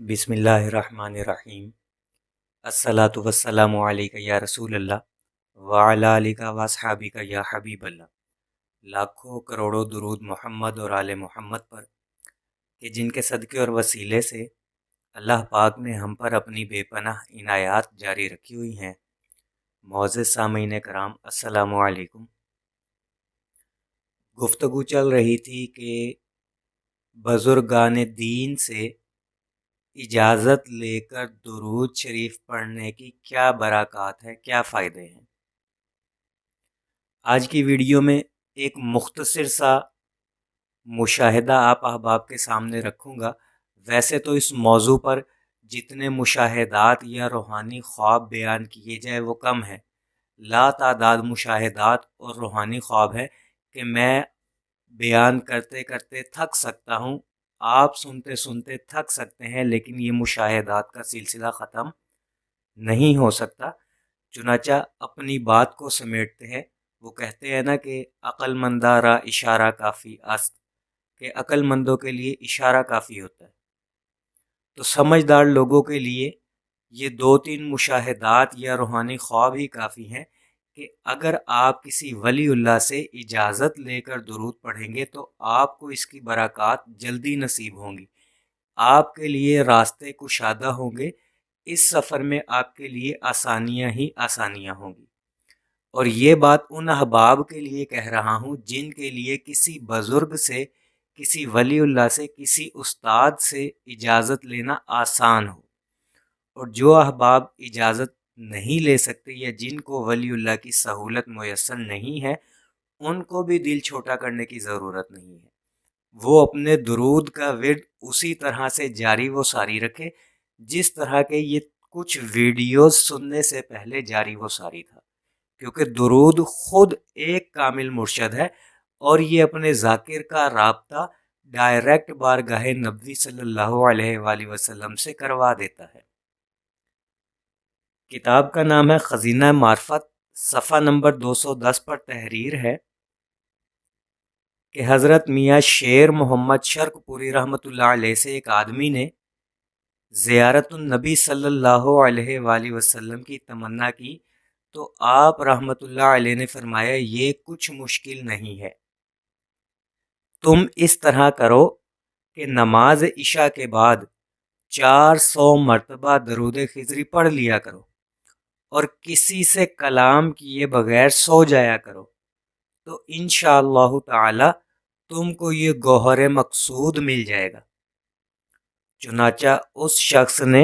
بسم اللہ الرحمن الرحیم۔ الصلاۃ والسلام علیک یا رسول اللہ وعلی آلک واصحابک یا حبیب اللہ۔ لاکھوں کروڑوں درود محمد اور آل محمد پر کہ جن کے صدقے اور وسیلے سے اللہ پاک نے ہم پر اپنی بے پناہ عنایات جاری رکھی ہوئی ہیں۔ معزز سامعین کرام، السلام علیکم۔ گفتگو چل رہی تھی کہ بزرگان دین سے اجازت لے کر درود شریف پڑھنے کی کیا برکات ہے، کیا فائدے ہیں۔ آج کی ویڈیو میں ایک مختصر سا مشاہدہ آپ احباب کے سامنے رکھوں گا۔ ویسے تو اس موضوع پر جتنے مشاہدات یا روحانی خواب بیان کیے جائے وہ کم ہے، لا تعداد مشاہدات اور روحانی خواب ہے کہ میں بیان کرتے کرتے تھک سکتا ہوں، آپ سنتے سنتے تھک سکتے ہیں، لیکن یہ مشاہدات کا سلسلہ ختم نہیں ہو سکتا۔ چنانچہ اپنی بات کو سمیٹتے ہیں۔ وہ کہتے ہیں نا کہ عقل مندارا اشارہ کافی است، کہ عقل مندوں کے لیے اشارہ کافی ہوتا ہے۔ تو سمجھدار لوگوں کے لیے یہ دو تین مشاہدات یا روحانی خواب ہی کافی ہیں کہ اگر آپ کسی ولی اللہ سے اجازت لے کر درود پڑھیں گے تو آپ کو اس کی برکات جلدی نصیب ہوں گی، آپ کے لیے راستے کشادہ ہوں گے، اس سفر میں آپ کے لیے آسانیاں ہی آسانیاں ہوں گی۔ اور یہ بات ان احباب کے لیے کہہ رہا ہوں جن کے لیے کسی بزرگ سے، کسی ولی اللہ سے، کسی استاد سے اجازت لینا آسان ہو، اور جو احباب اجازت نہیں لے سکتے یا جن کو ولی اللہ کی سہولت میسر نہیں ہے، ان کو بھی دل چھوٹا کرنے کی ضرورت نہیں ہے۔ وہ اپنے درود کا ورد اسی طرح سے جاری و ساری رکھے جس طرح کے یہ کچھ ویڈیوز سننے سے پہلے جاری و ساری تھا، کیونکہ درود خود ایک کامل مرشد ہے اور یہ اپنے ذاکر کا رابطہ ڈائریکٹ بارگاہ نبوی صلی اللہ علیہ وآلہ وسلم سے کروا دیتا ہے۔ کتاب کا نام ہے خزینہ معرفت، صفحہ نمبر 210 پر تحریر ہے کہ حضرت میاں شیر محمد شرق پوری رحمۃ اللہ علیہ سے ایک آدمی نے زیارت النبی صلی اللہ علیہ وآلہ وسلم کی تمنا کی تو آپ رحمۃ اللہ علیہ نے فرمایا یہ کچھ مشکل نہیں ہے، تم اس طرح کرو کہ نماز عشاء کے بعد 400 مرتبہ درود خضری پڑھ لیا کرو اور کسی سے کلام کیے بغیر سو جایا کرو، تو انشاءاللہ تعالی تم کو یہ گوہر مقصود مل جائے گا۔ چنانچہ اس شخص نے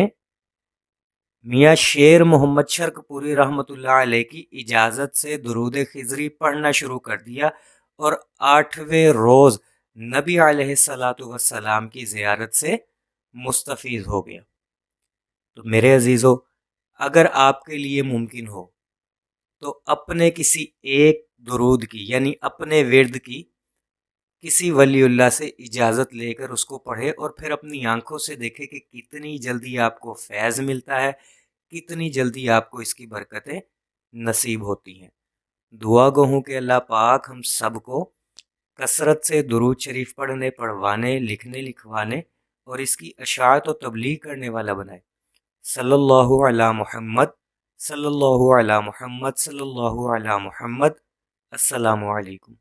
میاں شیر محمد شرق پوری رحمۃ اللہ علیہ کی اجازت سے درود خضری پڑھنا شروع کر دیا اور 8ویں روز نبی علیہ الصلاۃ والسلام کی زیارت سے مستفیض ہو گیا۔ تو میرے عزیزو، اگر آپ کے لیے ممکن ہو تو اپنے کسی ایک درود کی یعنی اپنے ورد کی کسی ولی اللہ سے اجازت لے کر اس کو پڑھے اور پھر اپنی آنکھوں سے دیکھے کہ کتنی جلدی آپ کو فیض ملتا ہے، کتنی جلدی آپ کو اس کی برکتیں نصیب ہوتی ہیں۔ دعا گو ہوں کہ اللہ پاک ہم سب کو کثرت سے درود شریف پڑھنے، پڑھوانے، لکھنے، لکھوانے اور اس کی اشاعت و تبلیغ کرنے والا بنائے۔ صلی اللہ علی محمد، صلی اللہ علی محمد، صلی اللہ علی محمد۔ السلام علیکم۔